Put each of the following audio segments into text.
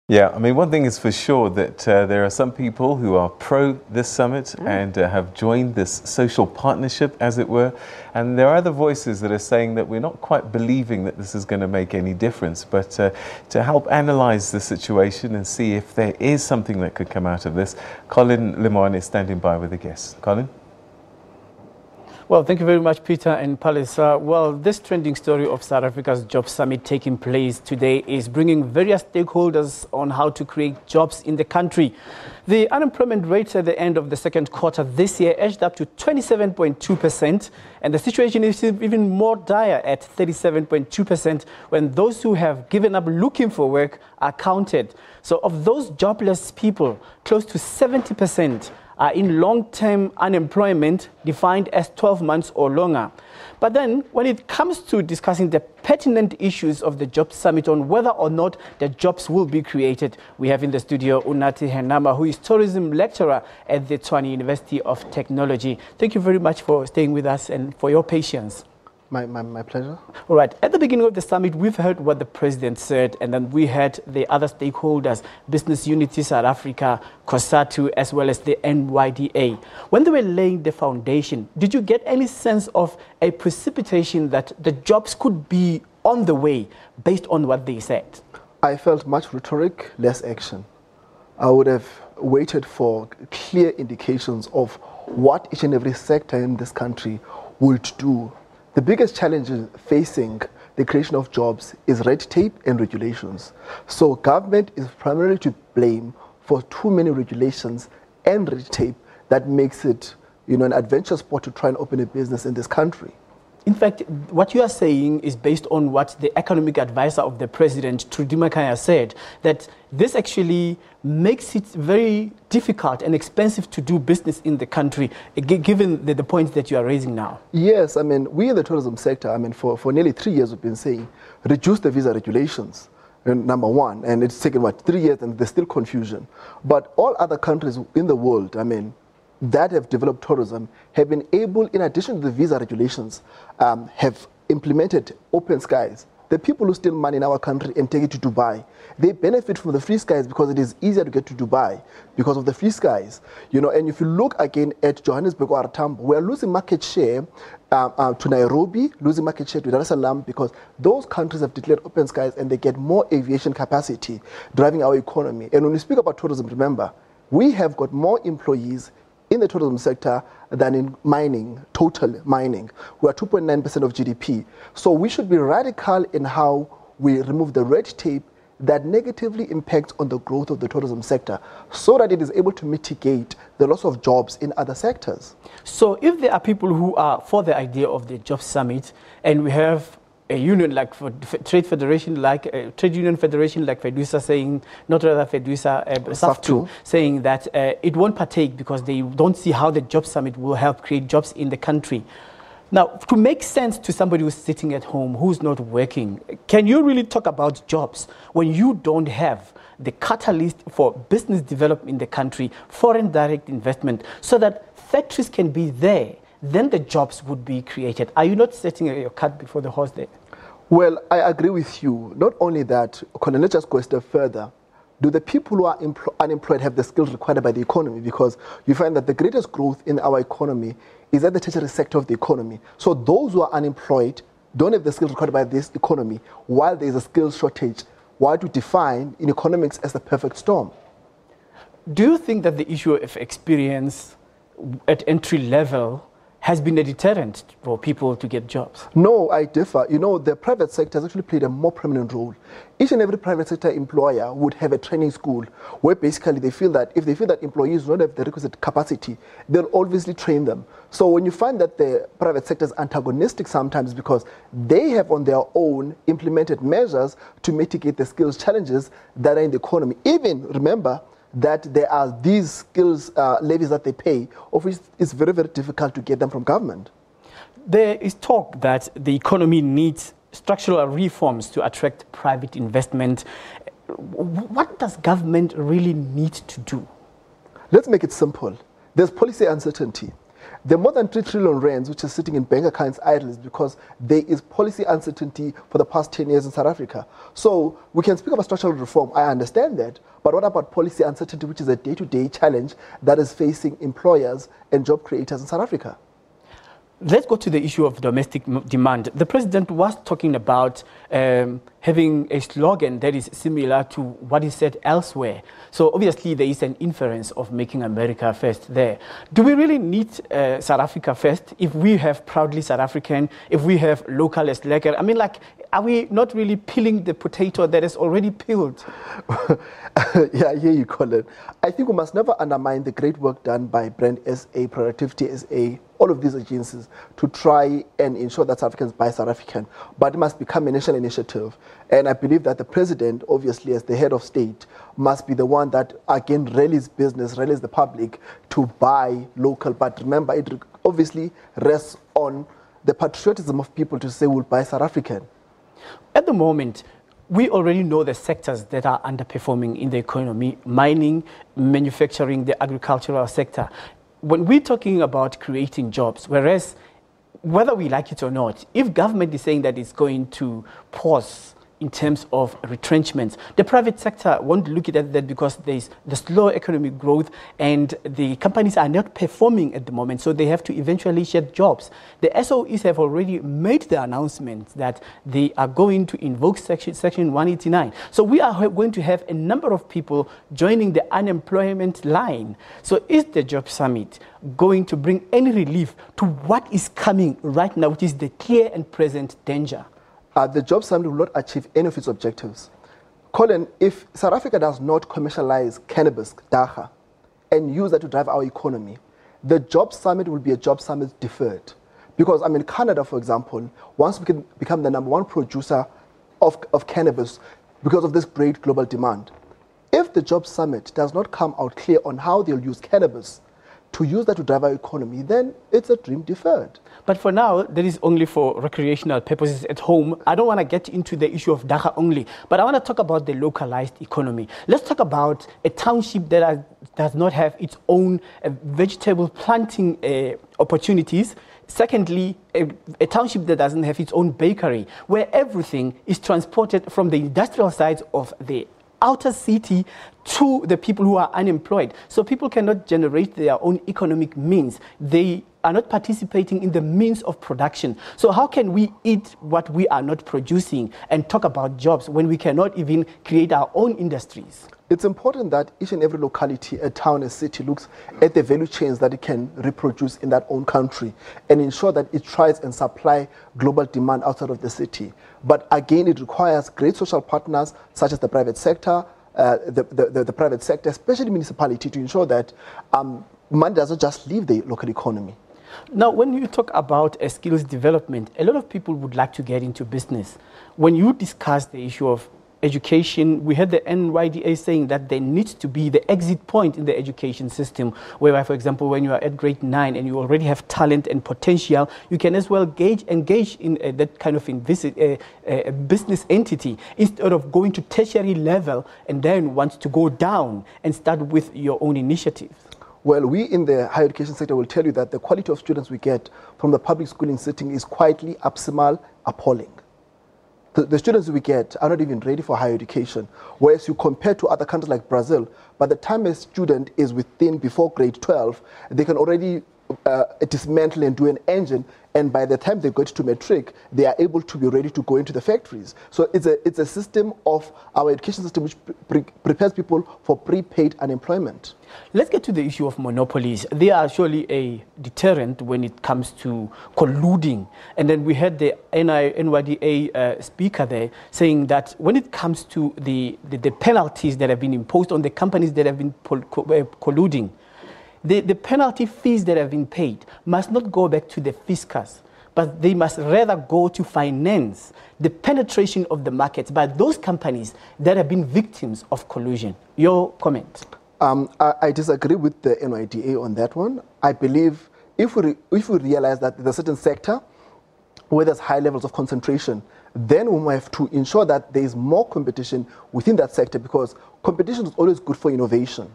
Yeah, I mean, one thing is for sure that there are some people who are pro this summit and have joined this social partnership, as it were. And there are other voices that are saying that we're not quite believing that this is going to make any difference. But to help analyze the situation and see if there is something that could come out of this, Colin Limon is standing by with a guest. Colin? Well, thank you very much, Peter and Palisa. Well, this trending story of South Africa's Job Summit taking place today is bringing various stakeholders on how to create jobs in the country. The unemployment rate at the end of the second quarter this year edged up to 27.2%, and the situation is even more dire at 37.2% when those who have given up looking for work are counted. So of those jobless people, close to 70% are in long-term unemployment defined as 12 months or longer. But then when it comes to discussing the pertinent issues of the Job Summit on whether or not the jobs will be created, we have in the studio Unathi Henama, who is tourism lecturer at the Tshwane University of Technology. Thank you very much for staying with us and for your patience. My pleasure. All right. At the beginning of the summit, we've heard what the president said, and then we had the other stakeholders, Business Unity South Africa, COSATU, as well as the NYDA. When they were laying the foundation, did you get any sense of a precipitation that the jobs could be on the way based on what they said? I felt much rhetoric, less action. I would have waited for clear indications of what each and every sector in this country would do. The biggest challenge facing the creation of jobs is red tape and regulations. So government is primarily to blame for too many regulations and red tape that makes it, an adventure sport to try and open a business in this country. In fact, what you are saying is based on what the economic advisor of the president, Trudy Makaya, said, that this actually makes it very difficult and expensive to do business in the country, given the points that you are raising now. Yes, I mean, we in the tourism sector, for nearly 3 years we've been saying, reduce the visa regulations, number one, and it's taken, 3 years and there's still confusion. But all other countries in the world, that have developed tourism have been able, in addition to the visa regulations, have implemented open skies. The people who steal money in our country and take it to Dubai, they benefit from the free skies because it is easier to get to Dubai because of the free skies. And if you look again at Johannesburg or Tambo, we are losing market share to Nairobi, losing market share to Dar es Salaam because those countries have declared open skies and they get more aviation capacity driving our economy. And when we speak about tourism, remember, we have got more employees in the tourism sector than in mining, total mining. We are 2.9% of GDP. So we should be radical in how we remove the red tape that negatively impacts on the growth of the tourism sector so that it is able to mitigate the loss of jobs in other sectors. So if there are people who are for the idea of the Job Summit, and we have a union like trade union federation like FEDUSA saying, not rather FEDUSA, SAFTU, saying that it won't partake because they don't see how the Job Summit will help create jobs in the country. Now, to make sense to somebody who's sitting at home, who's not working, can you really talk about jobs when you don't have the catalyst for business development in the country, foreign direct investment, so that factories can be there? Then the jobs would be created. Are you not setting your cart before the horse there? Well, I agree with you. Not only that, Colin, let's just go a step further. Do the people who are unemployed have the skills required by the economy? Because you find that the greatest growth in our economy is at the tertiary sector of the economy. So those who are unemployed don't have the skills required by this economy, while there is a skills shortage. Why do you define in economics as the perfect storm? Do you think that the issue of experience at entry level has been a deterrent for people to get jobs? No, I differ. The private sector has actually played a more prominent role. Each and every private sector employer would have a training school where basically they feel that if they feel that employees don't have the requisite capacity, they'll obviously train them. So when you find that the private sector is antagonistic sometimes because they have on their own implemented measures to mitigate the skills challenges that are in the economy. Even, remember, that there are these skills levies that they pay, of which it's very, very difficult to get them from government. There is talk that the economy needs structural reforms to attract private investment. What does government really need to do? Let's make it simple. There's policy uncertainty. The more than 3 trillion rands, which is sitting in bank accounts idle, is because there is policy uncertainty for the past 10 years in South Africa. So we can speak about structural reform, I understand that, but what about policy uncertainty, which is a day-to-day challenge that is facing employers and job creators in South Africa? Let's go to the issue of domestic demand. The president was talking about having a slogan that is similar to what is said elsewhere. So obviously there is an inference of making America first there. Do we really need South Africa first if we have proudly South African, if we have local as lekker? I mean, like, are we not really peeling the potato that is already peeled? Yeah, I hear you, Colin. I think we must never undermine the great work done by Brand SA, Productivity SA, all of these agencies to try and ensure that South Africans buy South African. But it must become a national initiative. And I believe that the president, obviously, as the head of state, must be the one that, again, rallies business, rallies the public to buy local. But remember, it obviously rests on the patriotism of people to say we'll buy South African. At the moment, we already know the sectors that are underperforming in the economy: mining, manufacturing, the agricultural sector. When we're talking about creating jobs, whereas whether we like it or not, if government is saying that it's going to pause in terms of retrenchments, the private sector won't look at that because there's the slow economic growth and the companies are not performing at the moment, so they have to eventually shed jobs. The SOEs have already made the announcement that they are going to invoke Section 189. So we are going to have a number of people joining the unemployment line. So is the Job Summit going to bring any relief to what is coming right now, which is the clear and present danger? The Job Summit will not achieve any of its objectives. Colin, if South Africa does not commercialize cannabis, dagga, and use that to drive our economy, the Job Summit will be a Job Summit deferred. Because, I mean, Canada, for example, wants to become the #1 producer of cannabis because of this great global demand. If the Job Summit does not come out clear on how they'll use cannabis to use that to drive our economy, then it's a dream deferred. But for now, that is only for recreational purposes at home. I don't want to get into the issue of dagga only, but I want to talk about the localized economy. Let's talk about a township that does not have its own vegetable planting opportunities. Secondly, a township that doesn't have its own bakery, where everything is transported from the industrial sides of the outer city to the people who are unemployed. So people cannot generate their own economic means. They are not participating in the means of production. So how can we eat what we are not producing and talk about jobs when we cannot even create our own industries? It's important that each and every locality, a town, a city, looks at the value chains that it can reproduce in that own country and ensure that it tries and supply global demand outside of the city. But again, it requires great social partners such as the private sector, the private sector, especially municipality, to ensure that money doesn't just leave the local economy. Now, when you talk about skills development, a lot of people would like to get into business. When you discuss the issue of education, we had the NYDA saying that there needs to be the exit point in the education system, whereby, for example, when you are at grade 9 and you already have talent and potential, you can as well engage in that kind of business entity instead of going to tertiary level and then want to go down and start with your own initiatives. Well, we in the higher education sector will tell you that the quality of students we get from the public schooling setting is quietly abysmal, appalling. The students we get are not even ready for higher education, whereas you compare to other countries like Brazil, by the time a student is before grade 12, they can already dismantle and do an engine, and by the time they get to matric, they are able to be ready to go into the factories. So it's a system of our education system which prepares people for prepaid unemployment. Let's get to the issue of monopolies. They are surely a deterrent when it comes to colluding. And then we had the NYDA speaker there saying that when it comes to the penalties that have been imposed on the companies that have been colluding, the penalty fees that have been paid must not go back to the fiscus, but they must rather go to finance the penetration of the markets by those companies that have been victims of collusion. Your comment? I disagree with the NYDA on that one. I believe if we realize that there's a certain sector where there's high levels of concentration, then we have to ensure that there is more competition within that sector, because competition is always good for innovation.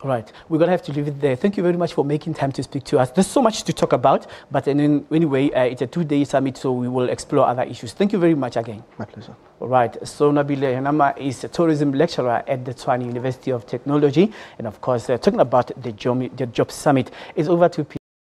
All right, we're going to have to leave it there. Thank you very much for making time to speak to us. There's so much to talk about, but anyway, it's a 2-day summit, so we will explore other issues. Thank you very much again. My pleasure. All right, so Unathi Henama is a tourism lecturer at the Tshwane University of Technology, and of course, talking about the job summit. It's over to